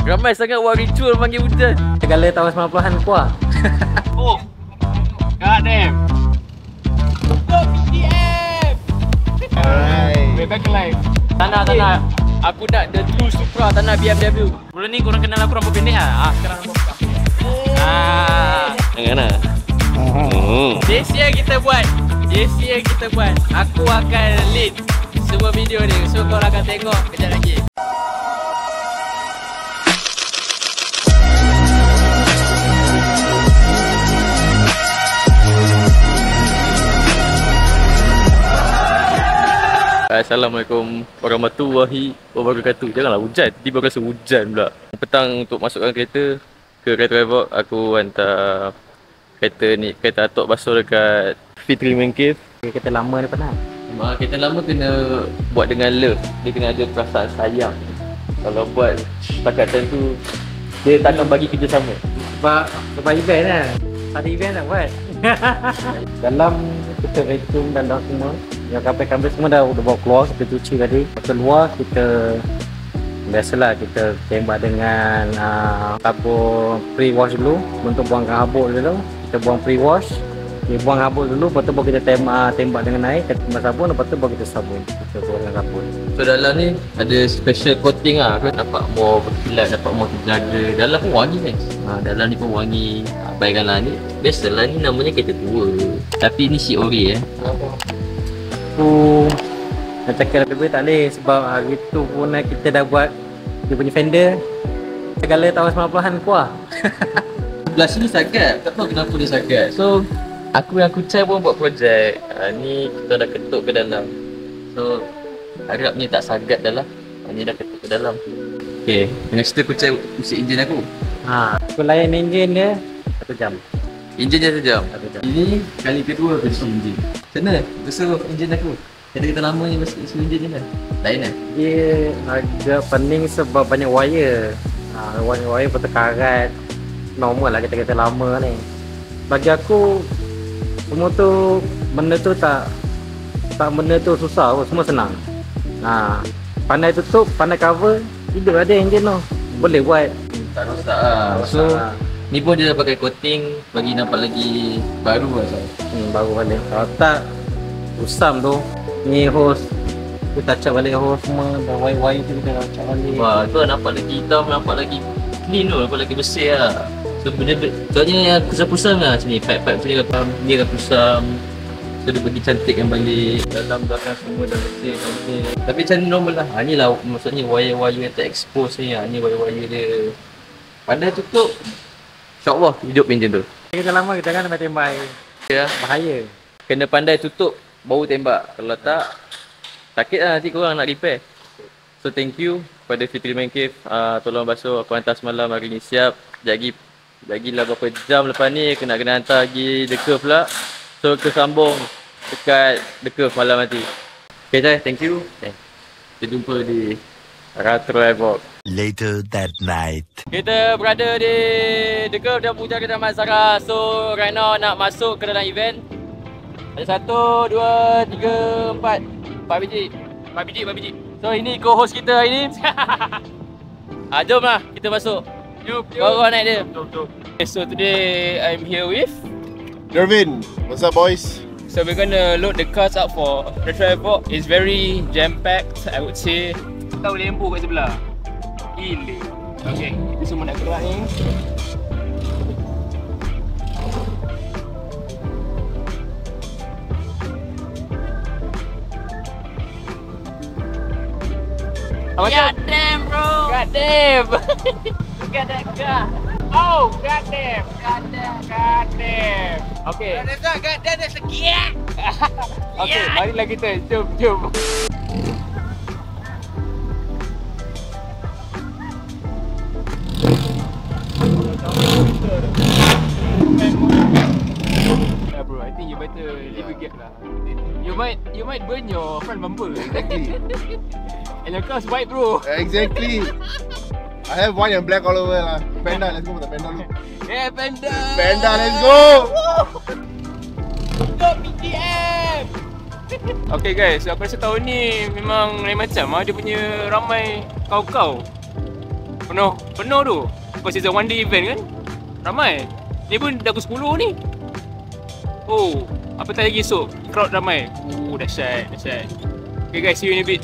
Ramai sangat orang ritual panggil hujan. Segala tahun 90-an kuah. Oh, god damn. Go BTM. Alright. We're back alive. Tak nak. Aku nak the true Supra, tak nak BMW. Mula ni korang kenal aku rambut pendek lah. Sekarang rambut jangan lah. JC yang kita buat. Aku akan lead semua video ni. So korang akan tengok kejap lagi. Assalamualaikum warahmatullahi wabarakatuh. Janganlah hujan, tiba rasa hujan pula. Petang untuk masukkan kereta ke Kereta Revolt, aku hantar kereta atok basuh dekat Fitri Main Cave. Kereta lama ni pernah. Kereta lama kena buat dengan love. Dia kena ada perasaan sayang. Kalau buat setakat tu, dia takkan bagi kerjasama. Sebab event kan. Ada event nak buat. Dalam kita vacuum dalam semua. Yang kapal-kapal semua dah bawa keluar, kita cuci tadi. Keluar kita biasalah kita tembak dengan sabun pre-wash dulu untuk buangkan habuk dulu. Kita buang pre-wash, kita buang habuk dulu, lepas tu baru kita tembak dengan air, kita tembak sabun, lepas tu baru kita sabun. Kita buang dengan sabun. So dalam ni ada special coating lah, kan nampak more berkilat, dapat more terjaga. Dalam pun wangi guys. Dalam ni pun wangi. Baikkanlah ni, biasalah ni namanya kereta tua. Tapi ni Shiori Aku nak cakap lebih tak boleh sebab hari tu pun kita dah buat dia punya fender segala tahun 90-an kuah. Belah sini sagat, tak tahu kenapa dia sagat. So aku yang Kucai pun buat projek. Ni kita dah ketuk ke dalam. So harapnya tak sagat dah lah. Ni dah ketuk ke dalam. Okay, dengan cerita Kucai usik enjin aku. Aku layan enjin dia 1 jam. Enjin dia 1 jam. Ini kali kedua aku isi enjin. Macam mana? Besar enjin aku. Kereta lama ni isi enjin je kan? Lain kan? Dia agak pening sebab banyak wire. Banyak wire bertekarat. Normal lah kereta-kereta lama ni. Bagi aku semua tu benda tu tak benda tu susah, semua senang. Pandai tutup, pandai cover, hidup ada enjin tu. Boleh buat. Tak rosak lah. So ni pun dia dah pakai coating bagi nampak lagi baru lah. Baru balik. Kalau tak usam tu. Ni hose, kita touch balik hose semua. Dan wire-wire tu kita touch balik. Wah, tu nampak lagi hitam, nampak lagi clean tu, nampak lagi bersih lah. So benda soalnya yang kusam-kusam lah macam ni. Pipe-pipe tu dia akan kusam. So dia bagi cantikkan balik. Dalam belakang semua dah bersih. Tapi macam ni normal lah. Ni lah maksudnya wire-wire yang ter-expose ni. Ni wire-wire dia. Pandai tutup, InsyaAllah hidup enjin tu. Kita lama kita kan tembak air. Ya, bahaya. Kena pandai tutup baru tembak. Kalau tak sakit lah nanti korang nak repair. So thank you kepada Fitri Main Cave. Tolong basuh aku hantar semalam, hari ni siap. Lagi lah berapa jam lepas ni kena hantar pergi The Curve pula. So kesambung dekat The Curve malam nanti. Okay Jai, thank you. Kita jumpa di Retro Revolt. Later that night. Kita berada di The Curve dan Puja Kedai Mat Zahra. So right now nak masuk ke dalam event. Ada 1, 2, 3, 4 4 biji. So ini co-host kita hari ni. Jom lah kita masuk. Jom. Kau naik dia. Jom. Okay, so today I'm here with Dervin, what's up boys? So we're gonna load the cars up for Retro Revolt. It's very jam-packed, I would say. Kita boleh lembu kat sebelah. Gila. Okay, kita semua nak gerak ni. God damn bro! God damn! Look at that car! Oh! God damn! Okay. God damn, that's a gear! Okay, marilah kita. Jom. Bro, I think you better leave a gap lah. You might burn your front bumper. Exactly. And your car's white bro. Exactly. I have white and black all over lah. Panda, let's go with the Panda look. Yeah, Panda! Panda, let's go! Go BTM! Okay guys, so aku rasa tahun ni memang lain macam lah. Dia punya ramai kau-kau. Penuh tu. Because it's a one day event kan. Ramai. Ni pun dah pukul 10 ni. Oh, apatah lagi esok. Crowd ramai. Dahsyat. Okay guys, see you in a bit.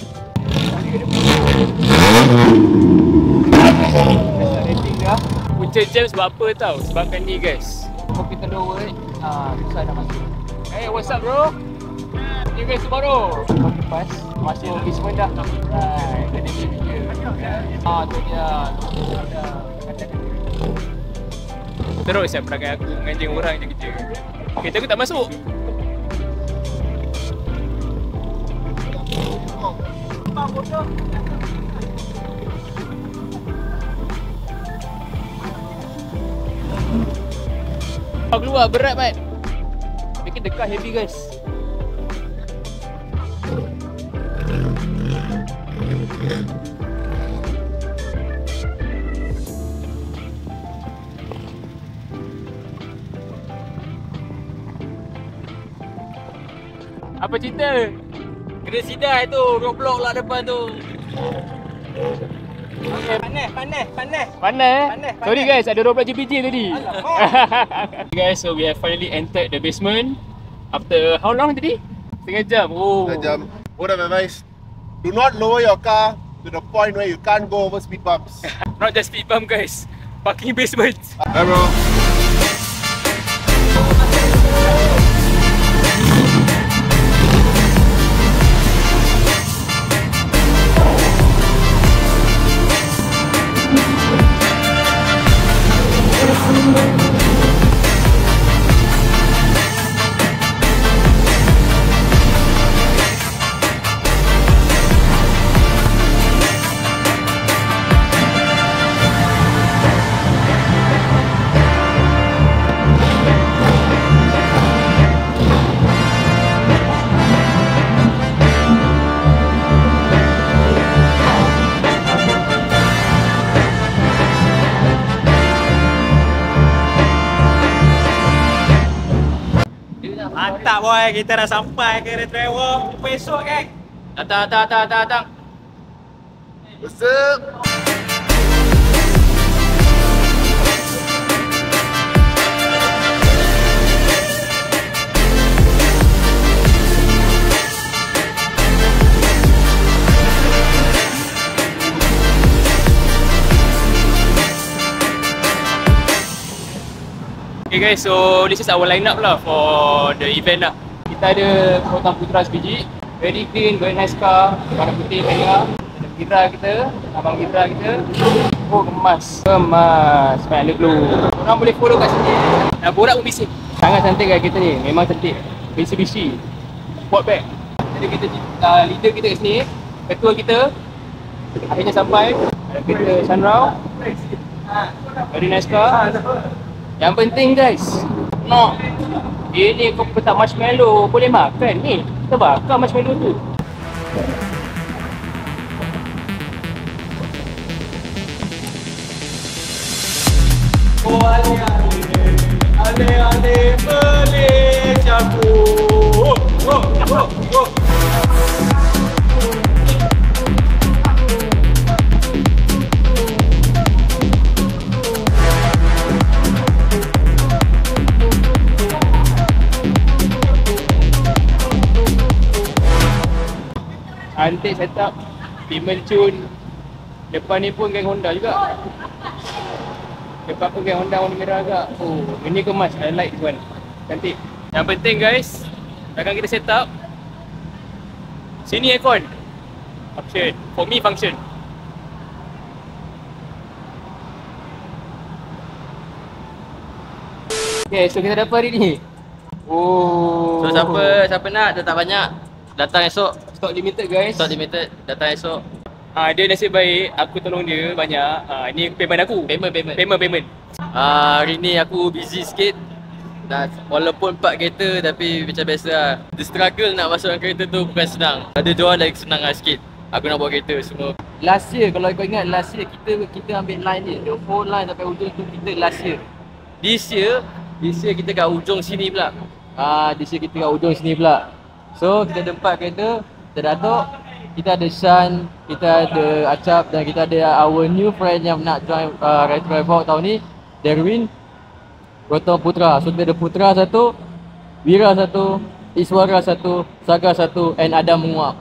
Rating dah. Punca jam sebab apa tau? Sebabkan ni guys. Kopi telur susah nak masuk. Hey, what's up bro? See you guys tomorrow. Lepas masuk basement dah. Right, ada ni video. Tu dia. Terus saya perangai aku menganjing orang je kerja. Kereta aku tak masuk. Keluar berat mat. Bikin dekat heavy guys. Apa cerita? Kena sidai tu, roadblock lah depan tu. Okay. Panas. Sorry guys, ada roadblock JPJ tadi. Guys, so we have finally entered the basement. After how long tadi? Setengah jam. Setengah jam. Word of advice, do not lower your car to the point where you can't go over speed bumps. Not just speed bump guys, parking basement. Hi bro. Mantap boy, kita dah sampai ke Red Travel. Jumpa esok geng. Datang. What's up? Okay guys, so this is our lineup lah for the event lah. Kita ada Sultan Putra sebiji, very clean, very nice car, warna putih merah. Ada Gira kita, abang Gira kita. Oh kemas, banyak le glow. Korang boleh follow kat sini. Nak borak pun bising. Sangat cantik guys kita ni, memang cantik. Mitsubishi sport bag. Jadi kita leader kita kat sini, ketua kita akhirnya sampai. Ada kereta Sunrow, very nice car. Yang penting guys, ini kau petak marshmallow, boleh makan ni. Kita bakar marshmallow tu. Oh ale boleh jago. Cantik setup, payment tune. Depan ni pun geng Honda juga. Depan pun geng Honda warna merah agak. Oh, ini kemas, I like tuan. Cantik. Yang penting guys, belakang kita setup. Sini aircon. Option. For me function. Okay, so kita dapat hari ni. Oh. So siapa nak tak banyak, datang esok. Stock limited guys. Stock limited, datang esok. Dia nasib baik, aku tolong dia banyak. Ini payment aku. Payment. Hari ni aku busy sikit. Walaupun 4 kereta tapi macam biasa lah. The struggle nak masukkan kereta tu bukan senang. Ada diorang lagi senang lah sikit. Aku nak bawa kereta semua. Last year, kalau kau ingat last year kita ambil line ni. The whole line sampai ujung tu kita last year. This year kita kat ujung sini pula. This year kita kat ujung sini pula. So kita ada 4 kereta. Kita datuk kita ada Shan, kita ada Acap dan kita ada our new friend yang nak join Retro Havoc tahun ni, Derwin, Gotong Putra. So kita ada Putra satu, Wira satu, Iswara satu, Saga satu and Adam menguap.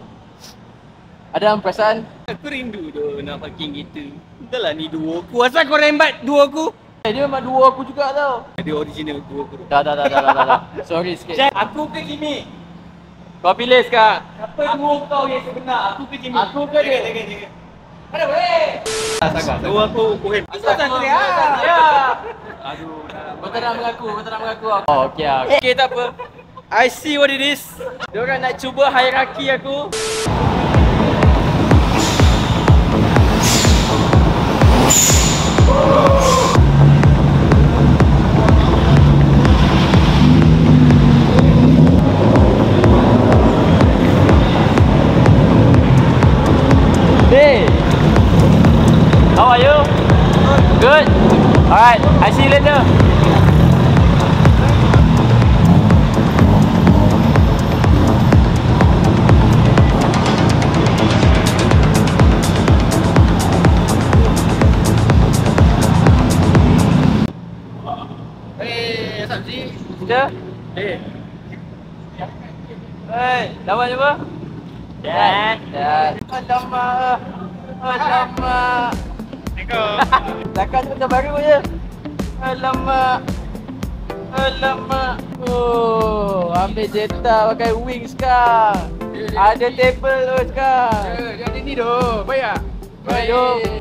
Adam, perasaan? Aku rindu tu nak parking gitu. Dah lah ni duo aku. Asal kau rembat duo aku? Dia memang dua aku juga tau. Dia original duo aku. Dah. Sorry sikit. Aku ke gimmick? Kau pilih sekarang. Apa duo kau yang sebenar? Aku ke gimmick? Aku ke dia? Jaga. Mana boleh? Saga. Duo aku Kuhim. Asal tak boleh? Ya. Aduh, kau tak nak mengaku. Oh, okey ah. Okey, tak apa. I see what it is. Diorang nak cuba hierarki aku. Hey, how are you? Good. Alright, I see you later. Hey, Sabzi. Kita? Hey. Hey, lawan apa? Dad. Alamak. Takkan tu macam baru je. Alamak. Oh, ambil jeta pakai wings sekarang. Ada table tu sekarang. Ada ni doh. Bayar.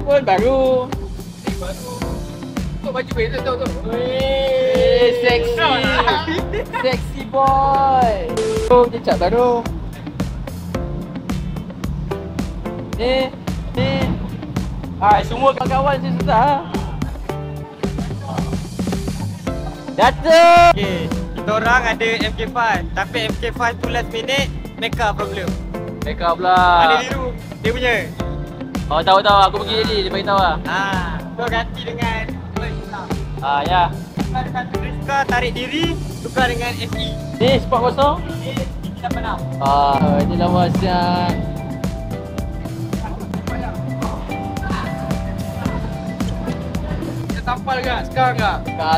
Pun baru. Kau baju beza tu. Sexy. Sexy boy. Oh, dia cat baru. Ni. Semua kawan-kawan je susah. Datang. Okay, kita orang ada MK5 tapi MK5 tu last minute Mecha problem. Mereka pula. Ada biru dia punya. Oh, tahu aku pergi tadi dia bagi tahu ah. So ganti dengan Ya. ada satu Rizka tarik diri tukar dengan SE. Ni spot kosong. Ini 86. Ini lawa siap. Kita tampal ke? Sekarang ke?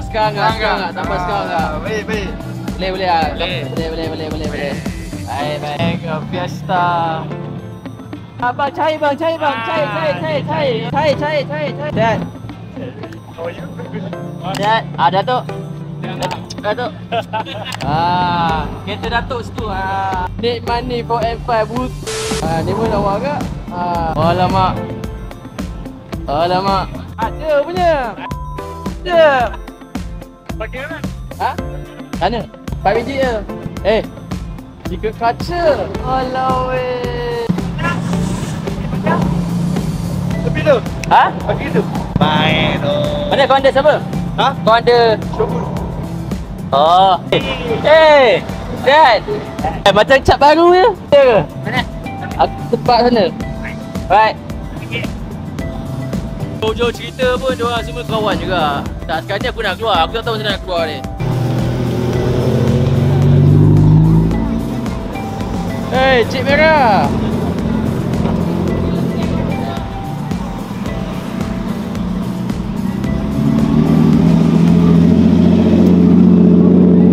Sekarang enggak. Tambah sekarang enggak. Baik. Boleh ah. Boleh. Baik. Fiesta. Abang cai bang. Cai. Dad. Datuk. Datuk. Kereta Datuk situ. Need money for M5 booth. Ni pun lawa ke? Alamak. Ada punya. Ada. Pakai mana? Sana. 4 biji je. Secret kaca. Alah weh. Tepi tu. Pakai tu. Baik tu. Mana kau ada siapa? Kau ada Shogun. Oh. Dad. Macam cat baru je. Ya ke? Mana? Aku tempat sana. Right. Jauh-jauh cerita pun diorang semua kawan juga. Tak, sekarang ni aku nak keluar. Aku tak tahu macam mana nak keluar ni. Cik Merah.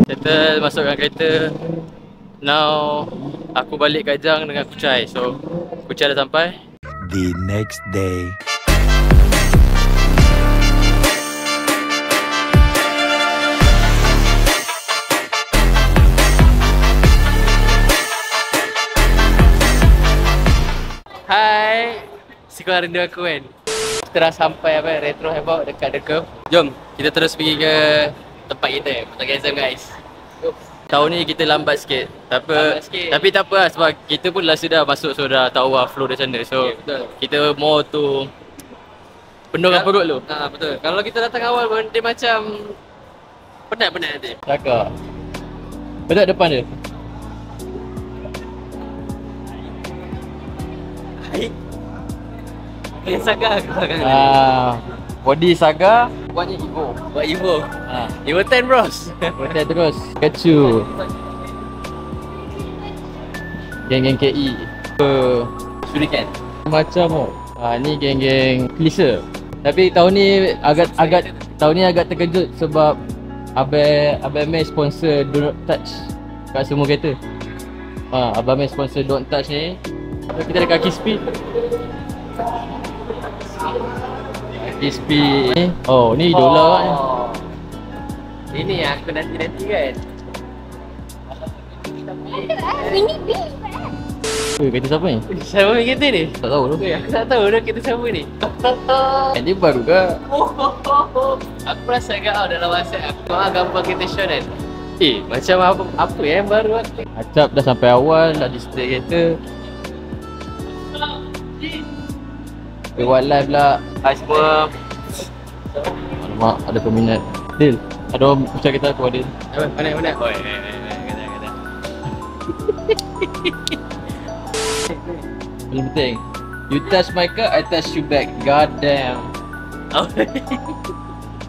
Settle, masukkan kereta. Now, aku balik Kajang dengan Kucai. So, Kucai dah sampai. The next day. Hai. Si kau rindu aku kan? Kita dah sampai Retro Havoc dekat The Curve. Jom, kita terus pergi ke tempat kita. Tempat exam guys. Tahun ni kita lambat sikit. Tapi tak apa lah sebab kita pun sudah masuk, so dah tahu lah flow di sana. So kita more to penuhkan perut lu. Betul. Kalau kita datang awal pun dia macam penat nanti. Cakap. Betul depan dia. Yang Saga ke belakang ni? Body Saga, Buatnya Evo. buat Evo. Evo 10 bros. Hotel terus. Kecu. Geng-geng KE. Shuriken. Macam ni geng-geng klise. Tapi tahun ni agak terkejut sebab Abang Mei sponsor Do Not Touch kat semua kereta. Abang Mei sponsor Do Not Touch ni. Kita ada kaki speed. Kaki speed ni. Oh, ni idola kan. Ini yang aku nanti kan. Ini Kereta siapa ni? siapa main kereta ni? Tak tahu tu. Aku tak tahu dah kereta siapa ni. Dia baru ke? Aku perasan kat dalam WhatsApp aku gambar kereta Sean kan. Macam apa yang baru aku. Acap dah sampai awal nak display kereta. Buat live pula. Hai semua. Alamak, ada peminat. Dil, ada orang pucat kereta aku Dil. Mana? Oh, kata. Paling penting, you touch my car, I touch you back. God damn.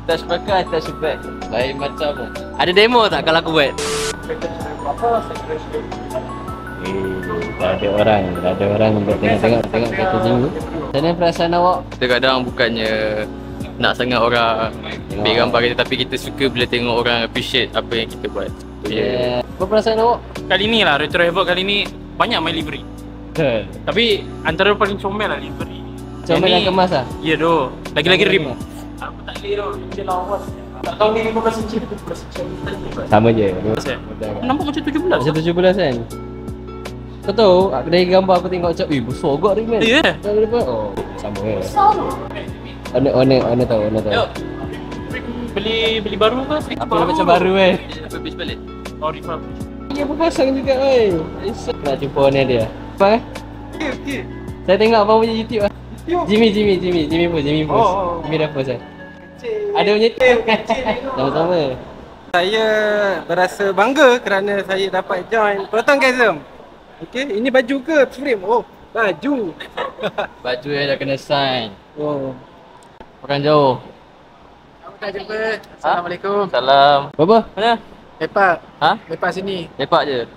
Touch my car, I touch you back. Lain macam. Ada demo tak kalau aku buat? Dah ada orang buat tengok kereta sini. Macam mana perasaan awak? Kita kadang bukannya nak sangat orang ambil gambar kita, tapi kita suka bila tengok orang appreciate apa yang kita buat. Apa perasaan awak? Kali ni lah, Retro Havoc kali ni banyak main livery. Betul. Tapi antara paling comel lah livery. Comel dan kemas lah? Ya doh. Lagi-lagi rim. Aku tak boleh tu, dia lawas. Tak tahu ni 15 inci, 15 inci. Sama je. Nampak macam 17. Macam 17 kan? Kau tahu, dari gambar aku tengok macam, besar agak rim kan? Ya. Oh, sama ke? Owner tahu. Beli baru ke? Apa macam baru kan? Habis balik. Oh, refurbish. Dia berpasang juga oi. Nak jumpa owner dia. Apa? Okey. Saya tengok abang punya YouTube lah. Jimmy Post. Oh. Jimmy dah post kan? Ada punya tim. Sama-sama. Saya berasa bangga kerana saya dapat join Protongasm. Okey, ini baju ke frame? Oh, baju. Baju yang dah kena sign. Oh. Orang jauh. Dah jumpa. Assalamualaikum. Salam. Bapa, mana? Lepak. Ha? Lepak sini. Lepak je.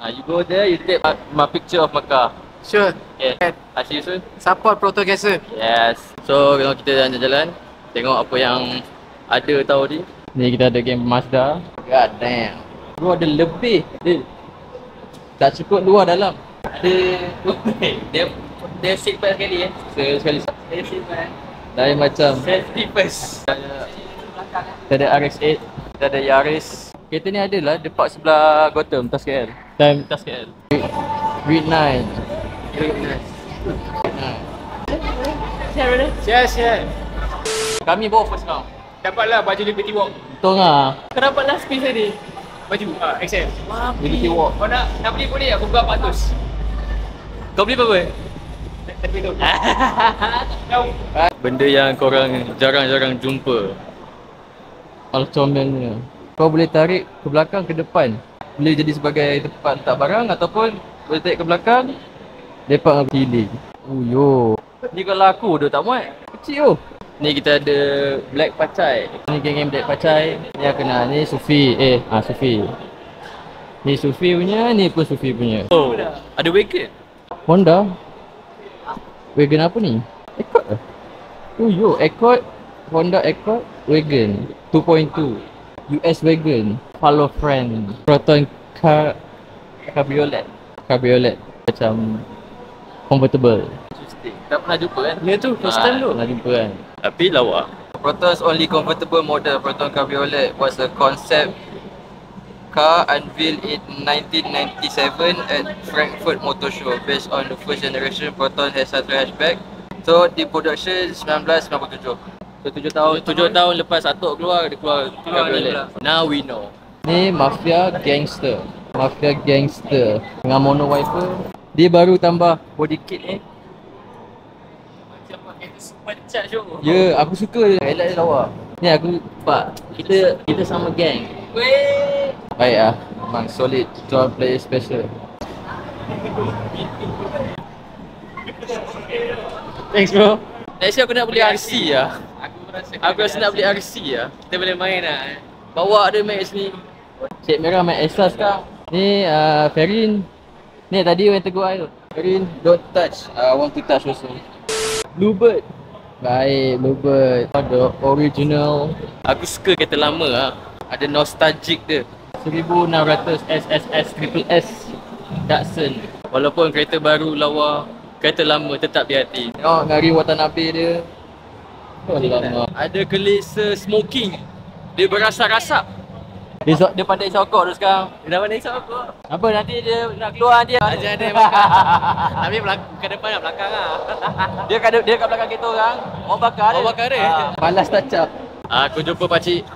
You go there, you take my picture of my car. Sure. Okay. I see you soon. Support Protongasm. Yes. So, kalau kita jalan-jalan, tengok apa yang ada tahu ni. Ni kita ada game Mazda. God damn. Bro, ada lebih. Tak cukup luar dalam. Dia seatbelt sekali Sekali. Dia seatbelt. Lain macam. Safety first. Kita ada RX-8. Kita ada Yaris. Kereta ni adalah depak sebelah Gotham, Tas KL. Tas KL. Grade 9. Share. Kami bawa first now. Dapatlah baju Liberty Walk. Betul lah. Kau dapat last piece tadi. Baju XL. Liberty Walk. Kau nak beli boleh aku buka 400. Kau beli berapa? Tapi tu. Benda yang korang jarang-jarang jumpa. Kalau comelnya, kau boleh tarik ke belakang, ke depan. Boleh jadi sebagai tempat letak barang ataupun boleh tarik ke belakang, lepak dengan kiri. Yo. Ni kalau aku dah tak muat. Kecil tu. Ni kita ada Black Pacai. Ni geng-geng Black Pacai. Ni aku nak, ni Sufi. Sufi. Ni Sufi punya, ni pun Sufi punya. Oh, ada wagon. Honda. Wagon apa ni? Accord ke? Oh yo, Accord. Honda Accord Wagon 2.2 US Wagon Follow Friend Proton Cabriolet macam comfortable. Interesting. Tak pernah jumpa kan? Ya tu, first time tu. Pernah jumpa kan? Tapi lawa. Proton's only convertible model Proton Cabriolet was a concept car unveiled in 1997 at Frankfurt Motor Show. Based on the first generation Proton has-satu hatchback. So di production 1997. So 7 tahun lepas Atok keluar, dia keluar Cabriolet. Now we know. Ni Mafia Gangster dengan mono wiper. Dia baru tambah body kit ni. Macam pakai super charge tu. Ya, aku suka dia. Elak dia lawa. Ni aku nampak kita sama gang. Weh. Baik ah, memang solid. Tuan player special. Thanks bro. Next year aku nak beli RC lah. Aku rasa nak beli RC lah. Kita boleh main lah. Bawa ada Max ni. Cik merah Max Extra sekarang. Ni Ferin. Ni tadi yang tegur I tu. Green, don't touch. I want to touch also. Bluebird. Baik, Bluebird. The original. Aku suka kereta lama lah. Ada nostalgic dia. 1600 SSS Triple S Datsun. Walaupun kereta baru lawa, kereta lama tetap di hati. Tengok ngari Watanabe dia. Alamak. Ada kelisa smoking. Dia berasap-rasap. Dia pandai sokok tu sekarang. Dia dah pandai sokok. Apa nanti dia nak keluar dia. Ajar dia makan. Tapi ke depan dan belakang lah. Dia kat belakang kita orang. Orang bakar dia. Orang bakar dia. Malas touch up. Aku jumpa pakcik.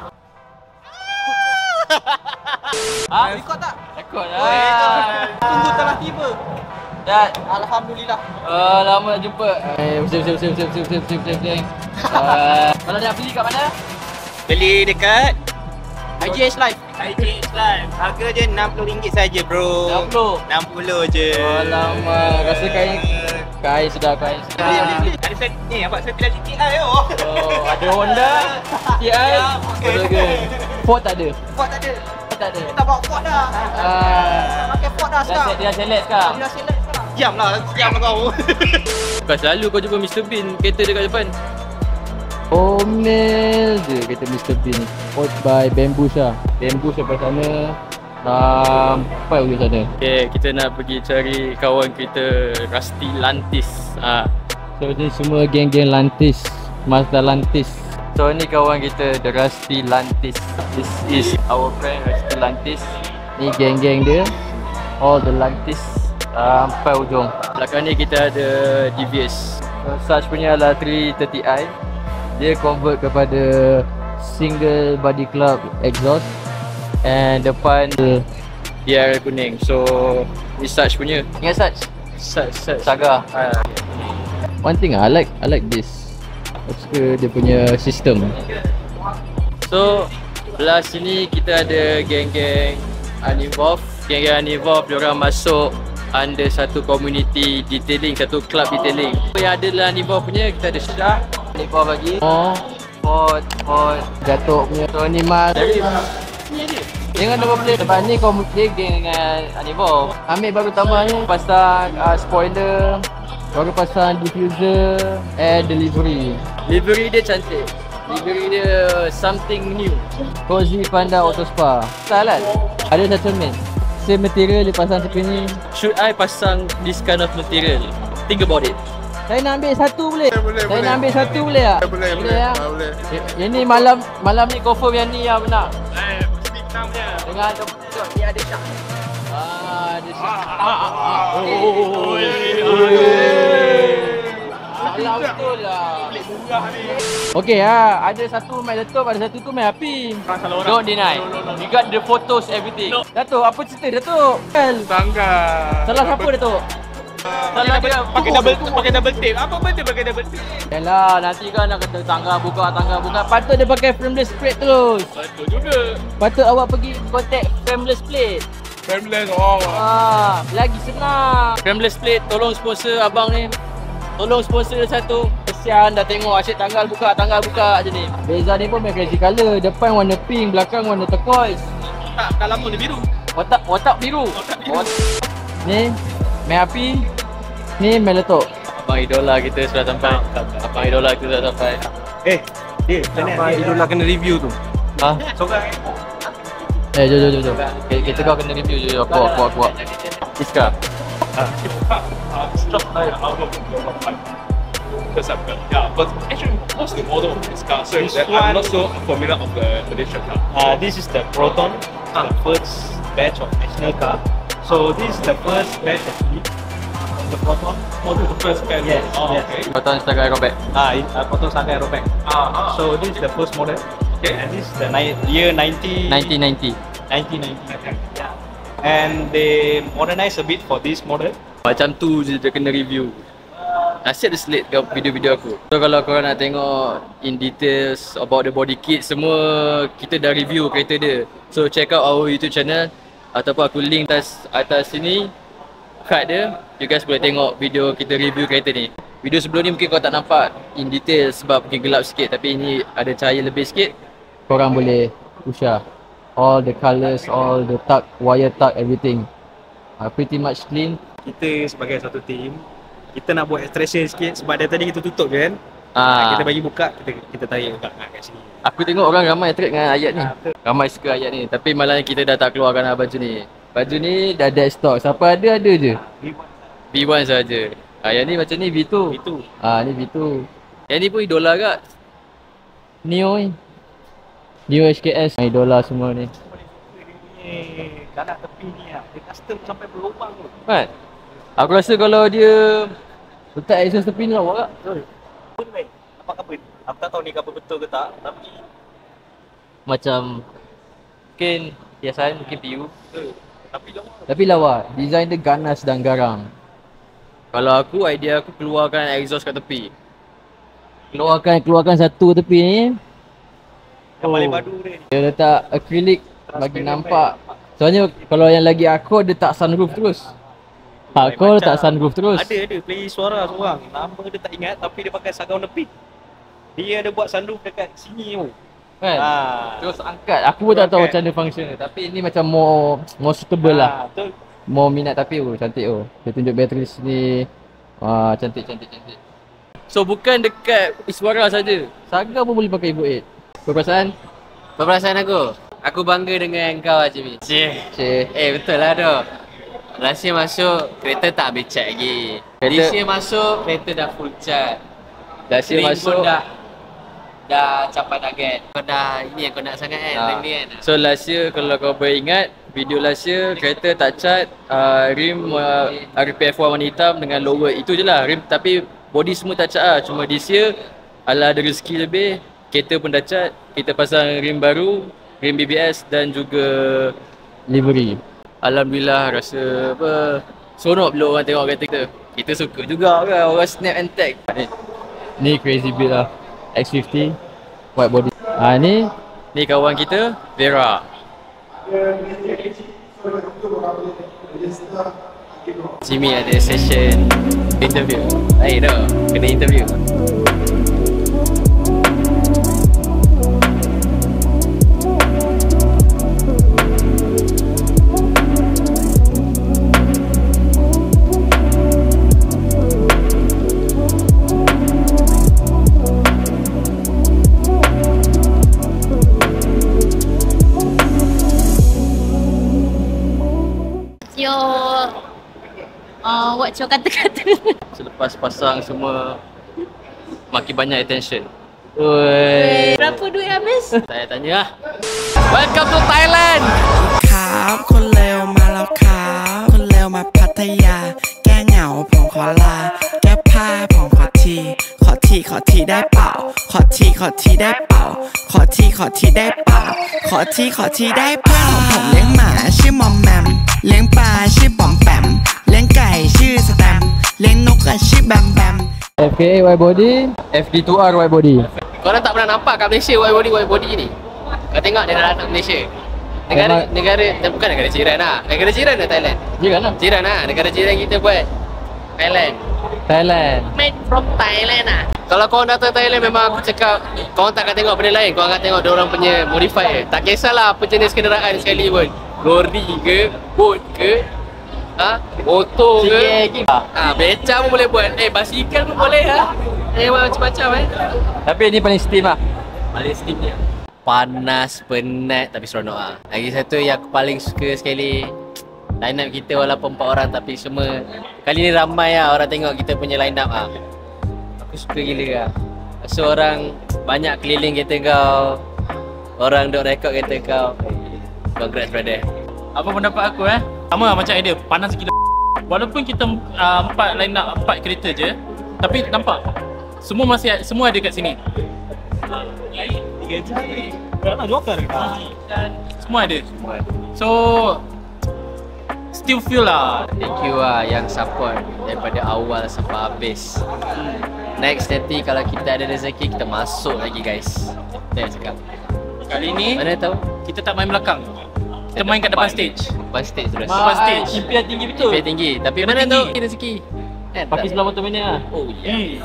Rekod tak? Rekod lah. Tunggu telah tiba. Dan Alhamdulillah. lama nak jumpa. Sip. Kalau nak beli kat mana? Beli dekat IGH Live. IGH Live. Harga je RM60 saja bro. 60. 60 je. Alamak, rasa kain sudah. Ada set ni abang saya pilih GTI oh. Oh, ada Honda, GTI, Ford tak ada. Ford tak ada. Tak ada. Tak bawa Ford dah. Pakai Ford dah sekarang. Dia dah select sekarang. Dia dah select sekarang. Diam lah kau. Bukan selalu kau jumpa Mr Bean kereta dekat depan. Omel je kereta Mr Bean. Powered by Bambucha. Bambucha sampai sana sampai ujung sana. Okay, kita nak pergi cari kawan kita Rusty Lantis. So ni semua geng-geng Lantis, Mazda Lantis. So ni kawan kita, the Rusty Lantis. This is our friend Rusty Lantis. Ni geng-geng dia, all the Lantis sampai ujung. Belakang ni kita ada DVS. So Sarge punya adalah 330i. Dia convert kepada single body club exhaust, and depan DR kuning. So ni Sarge punya. Ingat Sarge? Saga. One thing I like this. Aku suka dia punya sistem. So belah sini kita ada geng-geng Uninvolved. Geng-geng Uninvolved diorang masuk under satu community detailing, satu club detailing. Yang ada dalam Uninvolved punya, kita ada Syah, Uninvolved lagi, Ford, Gatok punya, so ni Mas. Jangan double play. Sebab ni kau geng dengan Uninvolved. Ambil baru tambah ni, pasang spoiler, baru pasang diffuser, air delivery. Livery dia cantik. Livery dia something new. Cozy Panda Auto Spa. Salah. Ada settlement. Same material dia pasang tepi ni. Should I pasang this kind of material? Think about it. Saya nak ambil satu boleh? Saya nak ambil satu boleh tak? Boleh. Ya? Yang ni malam ni confirm yang ni yang benar. Dengan dia ada syak. Ada syak. Salah betul lah. Okay ada satu main letup, ada satu tu main api. Don't deny. You got the photos, everything. Datuk, apa cerita Datuk? Tangga. Salah siapa Datuk? Salah dia Pakai double tape. Apa benda pakai double tape? Yalah, nanti kan nak kata tangga buka. Patut dia pakai frameless plate terus. Betul juga. Patut awak pergi contact frameless plate. Frameless. Lagi senang. Frameless plate, tolong sponsor abang ni. Tolong sponsor satu. Kesian dah tengok asyik tanggal buka je ni. Beza ni pun main crazy colour. Depan warna pink, belakang warna turquoise. Tak lama dia biru. Watak biru. Ni main api. Ni main letup. Abang idola kita sudah sampai. Apa idola kena review tu? Jom. Kita kau kena review je. Aku. Iska. Yeah, but actually, what's the model of this car? So I'm not so familiar of the Malaysian car. This is the Proton, the first batch of national car. So this is the first batch of the Proton. Oh, this is the first batch. Yes, yes. Okay. Proton Saga Aerobac. Proton Saga Aerobac. So this is the first model. Okay. And this is the year 1990. 1990. Yeah. And they modernize a bit for this model. Macam tu je dia kena review. Asyik ada slate kat video-video aku. So kalau korang nak tengok in details about the body kit, semua kita dah review kereta dia. So check out our YouTube channel ataupun aku link atas sini card dia. You guys boleh tengok video kita review kereta ni. Video sebelum ni mungkin kau tak nampak in detail sebab mungkin gelap sikit, tapi ini ada cahaya lebih sikit. Korang boleh usah all the colours, all the tuck, wire tuck, everything. Pretty much clean. kita sebagai satu team, kita nak buat extraction sikit sebab dari tadi kita tutup je kan. Kita bagi buka, kita tarik buka kat sini. Aku tengok orang ramai trade dengan ayat ni. Ramai suka ayat ni. Tapi malah kita dah tak keluarkan baju ni. Baju ni dah dead stock. Siapa ada je. V1 saja. Yang ni macam ni V2. Ni V2. Yang ni pun idola kat. Neo ni. Neo HKS. Idola semua ni. Kanak tepi ni lah. Dia custom sampai berlubang tu. Kan? Aku rasa kalau dia letak exhaust tepi ni lawa kat. Pun baik. Nampak kabel. Aku tak tahu ni kabel betul ke tak. Tapi Macam mungkin hiasan, mungkin PU. Tapi lawa. Design dia ganas dan garang. Kalau aku, idea aku keluarkan exhaust kat tepi. Keluarkan satu tepi ni. Yang paling padu dia. Dia letak akrilik bagi nampak. Soalnya kalau yang lagi aku dia tak sunroof terus. Aku tak sunroof terus. Ada play suara seorang. Nama dia tak ingat tapi dia pakai sagau nepit. Dia ada buat sunroof dekat sini tu. Kan? Terus angkat. Aku pun tak tahu macam mana function dia. Tapi ini macam more suitable lah. Betul. More minat tapi cantik Dia tunjuk bateri sini. Cantik. So bukan dekat Iswara saja. Saga pun boleh pakai Evo 8. Perasaan? Perasaan aku bangga dengan kau Jimmy. Betul lah tu. Rahsia masuk, kereta tak habis cat lagi. Rahsia masuk, kereta dah full cat. Rahsia masuk dah capai target. Kau dah ini yang kau nak sangat kan, ni kan. So last year kalau kau boleh ingat video last year kereta tak cat, rim RPF1 warna hitam dengan lower. Itu je lah rim, tapi body semua tak cat lah. Cuma this year ala ada rezeki lebih, kereta pun dah cat. Kita pasang rim baru, rim BBS dan juga livery. Alhamdulillah rasa seronok bila orang tengok kereta kita. Kita suka juga kan orang snap and tag. Ni crazy build lah. X50 white body. Ni kawan kita Vera. Jimmy ada session interview. Kena interview. Buat kata-kata. Selepas pasang semua makin banyak attention. Berapa duit habis? Saya tanya lah. Welcome to Thailand. ครับคนเลวมาแล้วครับคนเลวมาพัทยาแก้เหงาผมขอลาแก้ผ้าผมขอทีได้เปล่าขอทีได้เปล่าขอทีได้เปล่าขอทีได้เปล่าผมเลี้ยงหมาชื่อมอมแมมเลี้ยงปลาชื่อบอมแปมเลี้ยงไก่ชื่อสแตมเลี้ยงนกชื่อแบมแบม FKA white body, FD2R white body. Korang tak pernah nampak kat Malaysia white body ni. Kau tengok dia dalam Malaysia. Negara bukan negara jiran lah. Negara jiran lah Thailand. Jiran lah. Negara jiran kita buat Thailand. Made from Thailand lah. Kalau korang datang Thailand memang aku cakap korang tak akan tengok benda lain. Korang akan tengok diorang punya modify. Tak kisahlah apa jenis kenderaan sekali pun. Lori ke, boat ke, motor ke, beca pun boleh buat. Basikal pun boleh lah. Macam-macam Tapi ni paling steam lah. Paling steam dia. Panas, penat tapi seronok lah. Lagi satu yang aku paling suka sekali, line up kita walaupun 4 orang tapi semua kali ni ramai lah orang tengok kita punya line up lah. Aku suka gila lah. So orang banyak keliling kereta kau, orang duk rekod kereta kau. Congrats brother. Apa pendapat aku sama macam idea, panas gila. Walaupun kita 4 line up, 4 kereta je, tapi nampak semua ada kat sini. Semua ada. So still feel lah. Thank you lah yang support daripada awal sampai habis. Next nanti kalau kita ada rezeki kita masuk lagi guys. Kita cakap. Kali ni mana tahu kita tak main belakang. Kita main kat depan stage. Depan stage terus. Depan stage. Impian tinggi betul. Impian tinggi. Tapi mana tahu rezeki. Pakai sebelah motor mini lah. Oh ya.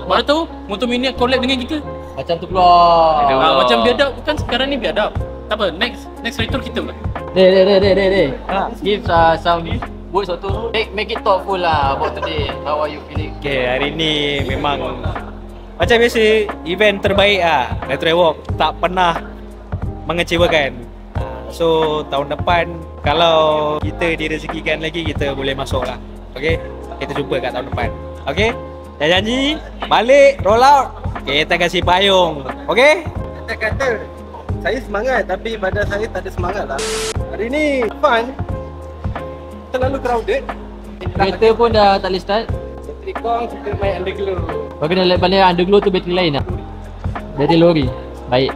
Mana tahu motor mini collab dengan kita. Macam tu keluar. Macam biadab kan sekarang ni biadab. Tak apa, next return kita pula. Give some Buat satu. Make it thoughtful lah about today. How are you feeling? Okay, hari ni memang macam biasa event terbaik lah. Electric Walk tak pernah mengecewakan. So tahun depan kalau kita direzekikan lagi, kita boleh masuk lah. Okay, kita jumpa kat tahun depan. Okay, saya janji balik roll out kita kasih payung. Okay, Kata saya semangat tapi badan saya tak ada semangat lah. Hari ni fun, terlalu crowded. Kereta pun dah tak boleh start. Bateri kong kita main underglow. Kau kena lihat balik underglow tu bateri lain lah. Bateri lori. Baik.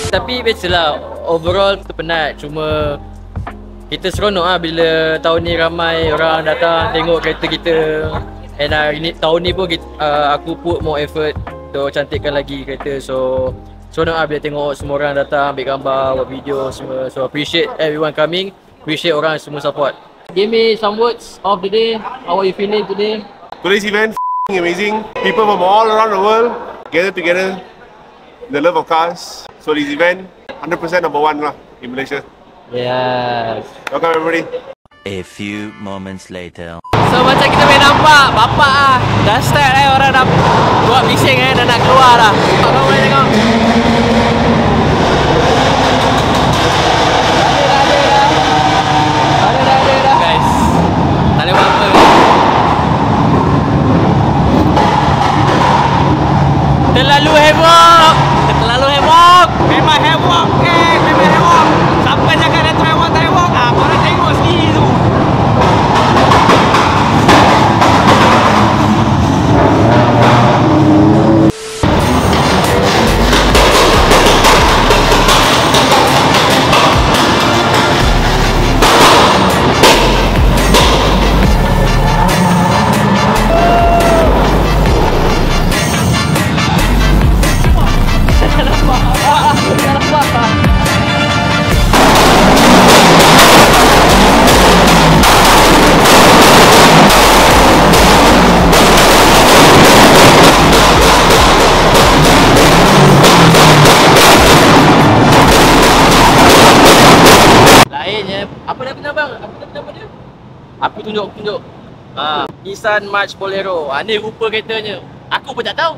Tapi biasalah, overall tu penat. Cuma kita seronok lah bila tahun ni ramai orang datang tengok kereta kita. And tahun ni pun aku put more effort untuk cantikkan lagi kereta. So seronok lah bila tengok semua orang datang ambil gambar, buat video semua. So appreciate everyone coming. Appreciate orang semua support. Give me some words of the day. How are you feeling today? Today's event amazing. People from all around the world gathered together. The love of cars. So this event 100% number one lah in Malaysia. Yes. Welcome everybody. A few moments later. So macam kita boleh nampak bapak ah dah start orang dah buat bising dah nak keluar dah. Kau boleh tengok. Ada guys. Tak boleh buat apa. Terlalu heboh. Memang heboh. Memang heboh. Siapa cakap dia heboh tak heboh? Korang tengok sendiri tu. Aku tunjuk. Nissan March Bolero. Ni rupa keretanya. Aku pun tak tahu.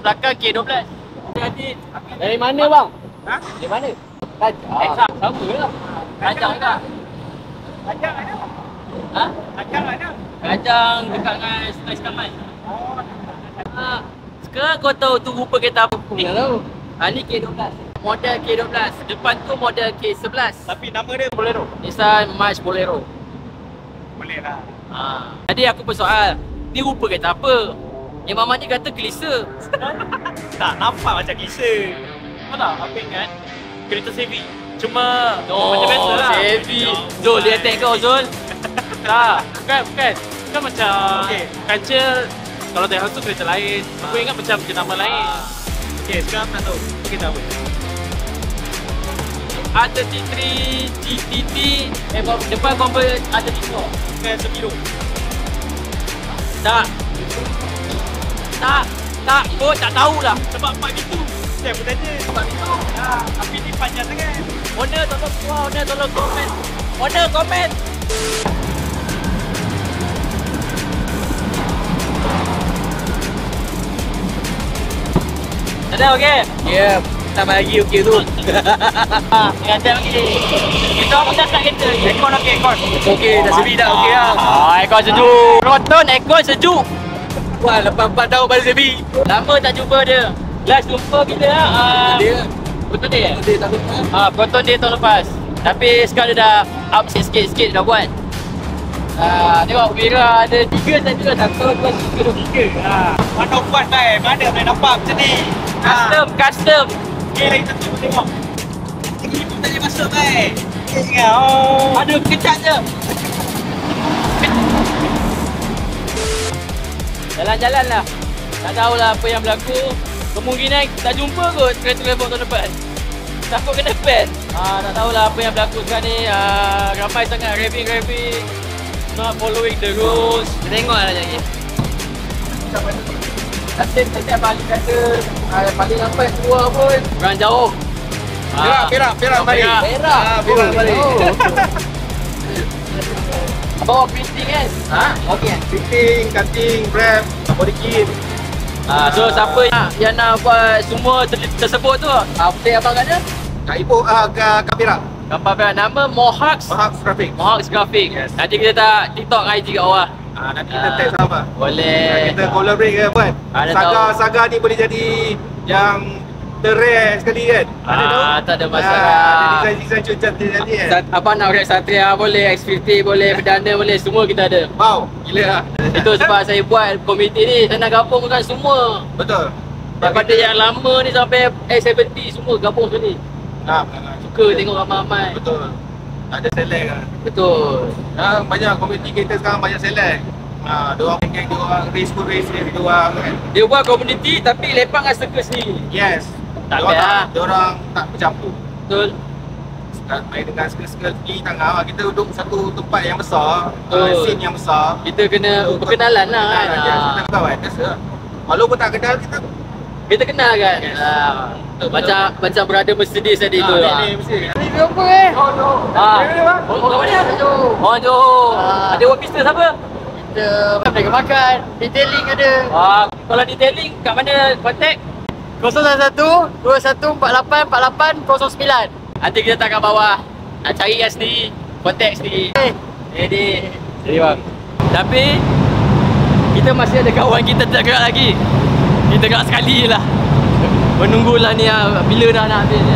Belakang K12. Dari mana bang? Ha? Dari mana? Kajang. Sama lah. Kajang tak? Kajang ada. Ha? Kajang ada. Kajang dekat dengan Sky Skyman. Oh. Sekarang kau tahu tu rupa kereta apa? Ni tak tahu. Ni K12. Model K12. Depan tu model K11. tapi nama dia Bolero. Nissan March Bolero. Boleh lah. Jadi aku bersoal, ni rupa kereta apa? Yang mama ni kata kelisa. Tak nampak macam kisah. Kau tak? Aku ingat kereta Chevy. Cuma macam biasa lah. Chevy. Zul, dia attack kau Zul. Tak, bukan macam kaca. Kalau tengok tu kereta lain. Aku ingat macam nama lain. Okay, sekarang nak tahu kereta apa? R33 GTT. Depan convert R34. Bukan Semiro. Tak, kau tak tahulah. Sebab Pak Bitu. Saya pun tanya. Sebab itu. Tapi ni panjang sangat. Owner tolong keluar, owner tolong komen. Owner komen. Ada okey? Ya, tambah lagi okey tu. Ada lagi. Kita pun dah start kereta. Aircon okey, aircon. Okey, dah sebi dah okey lah. Aircon sejuk. Proton aircon sejuk. Wah, 84 tahun baru sebi. Lama tak jumpa dia. Last jumpa kita Proton dia? Proton dia tahun lepas. Proton dia tahun lepas. Tapi sekarang dia dah up sikit-sikit dah buat. Tengok Wira ada 3 tadi lah. 1, 2, 3. Mana buat baik? Mana boleh nampak macam ni? Custom. Okay, lagi satu tengok. Lagi pun tak boleh masuk baik. Oh. Ada kejap je. Jalan-jalan lah. Tak tahulah apa yang berlaku. Kemungkinan tak jumpa kot kereta Revolt tahun depan. Takut kena ban. Tak tahulah apa yang berlaku sekarang ni. Ramai sangat raving. Not following the rules. Kita tengok lah lagi. Setiap balik kata paling lambat keluar pun kurang jauh. Perak balik. Perak balik. Bawa printing kan? Okey. Fitting, cutting, wrap, body kit. So siapa yang nak buat semua tersebut tu, update abang kat dia? Kak Ipoh kat Perak. Gambar Perak, nama Mohawks Graphic. Yes. Nanti kita tak TikTok IG kat bawah. Nanti kita tag sama. Boleh. Kita collaborate ke buat. Saga ni boleh jadi yang terrare sekali kan? Tak ada masalah. Design cantik jadi kan? Abang nak Rex Satria boleh, X50 boleh, Perdana boleh, semua kita ada. Wow, gila lah. Itu sebab saya buat komuniti ni, saya nak gabungkan semua. Betul. Daripada yang lama ni sampai A70 semua gabung sekali. Suka tengok ramai-ramai. Betul. Ada select kan? Betul. Banyak komuniti kita sekarang banyak select. Diorang geng, diorang race diorang kan? Dia buat komuniti tapi lepak dengan circle sendiri. Yes. Tak best. Diorang tak bercampur. Betul. Main dengan circle sendiri tengah. Kita duduk satu tempat yang besar, scene yang besar. Kita kena perkenalan lah kan. Kita kawan, biasa. Walaupun tak kenal kita kenal kan. Macam berada Mercedes tadi tu. Ini apa Oh Johor. Ada buat bisnes apa? Kita mereka makan, detailing ada. Kalau detailing kat mana kontak? 011 2148 4809. Nanti kita tak kat bawah. Nak cari kat sendiri, kontak sendiri. Jadi bang. Tapi kita masih ada kawan kita tak gerak lagi. Kita gerak sekali lah. Menunggulah ni bila dah nak habis ni.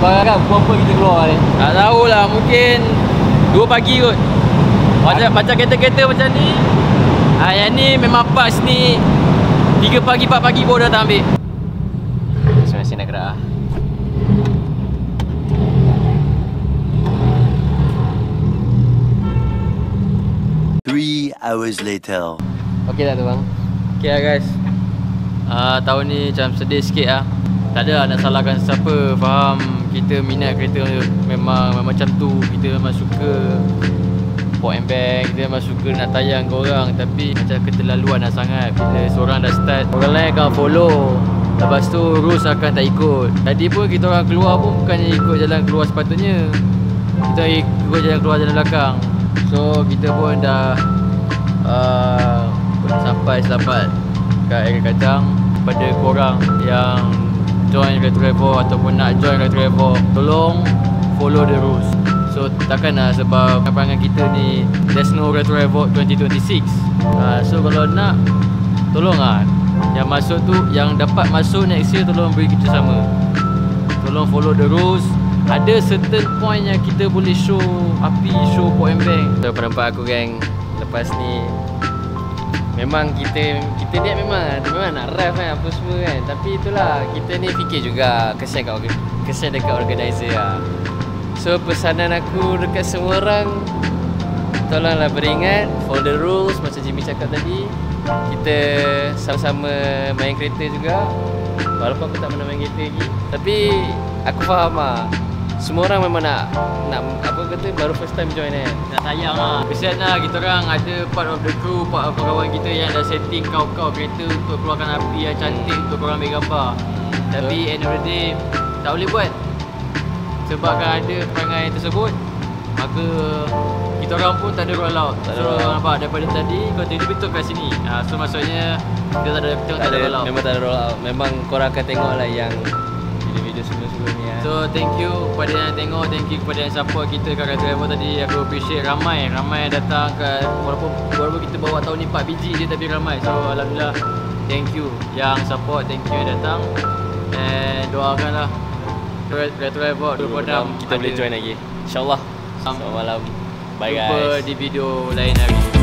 Barang berapa kita keluar ni? Tak tahulah, mungkin 2 pagi kot. Macam kereta-kereta macam ni. Yang ni memang pas ni 3 pagi 4 pagi baru datang ambil. Masih nak gerak. 3 hours later. Okey tak tu bang? Okey lah guys. Tahun ni macam sedih sikit lah. Tak ada nak salahkan siapa. Faham kita minat kereta memang macam tu. Kita memang suka port and bank. Kita memang suka nak tayang ke orang. Tapi macam keterlaluan dah sangat. Bila seorang dah start, orang lain akan follow. Lepas tu rules akan tak ikut. Tadi pun kita orang keluar pun bukannya ikut jalan keluar sepatutnya. Kita ikut jalan keluar jalan belakang. So kita pun dah sampai selamat kat area Kajang. Pada korang yang join Retro Evo ataupun nak join Retro Evo, tolong follow the rules. So takkan lah sebab perangai kita ni there's no Retro Evo 2026. So kalau nak, tolong lah yang masuk tu, yang dapat masuk next year, tolong beri kita sama. Tolong follow the rules. Ada certain point yang kita boleh show api, show port and bank. So pendapat aku geng, lepas ni memang kita ni memang nak ref kan apa semua kan. Tapi itulah, kita ni fikir juga kesian dekat organizer lah. So pesanan aku dekat semua orang, tolonglah beringat follow the rules. Macam Jimmy cakap tadi, kita sama-sama main kereta juga. Walaupun aku tak pernah main kereta lagi, tapi aku faham lah, semua orang memang nak apa kata, baru first time join kan. Nak sayang lah. Kesian lah kita orang ada part of the crew, part of kawan kita yang dah setting kau kereta untuk keluarkan api yang cantik untuk korang ambil gambar. Tapi end of the day tak boleh buat. Sebabkan ada perangai tersebut, maka kita orang pun tak ada roll out. So nampak daripada tadi kau betul kat sini. So maksudnya kita tak ada roll out. Memang tak ada roll out. Memang korang akan tengok lah yang video-video sebelum ni. So thank you kepada yang tengok, thank you kepada yang support kita kat Retro Evo tadi. Aku appreciate ramai datang ke, walaupun kita bawa tahun ni 4 biji je tapi ramai. So alhamdulillah, thank you yang support, thank you yang datang. And doakanlah Retro Evo 2026 kita boleh join lagi, InsyaAllah. Selamat malam. Bye guys. Jumpa di video lain hari.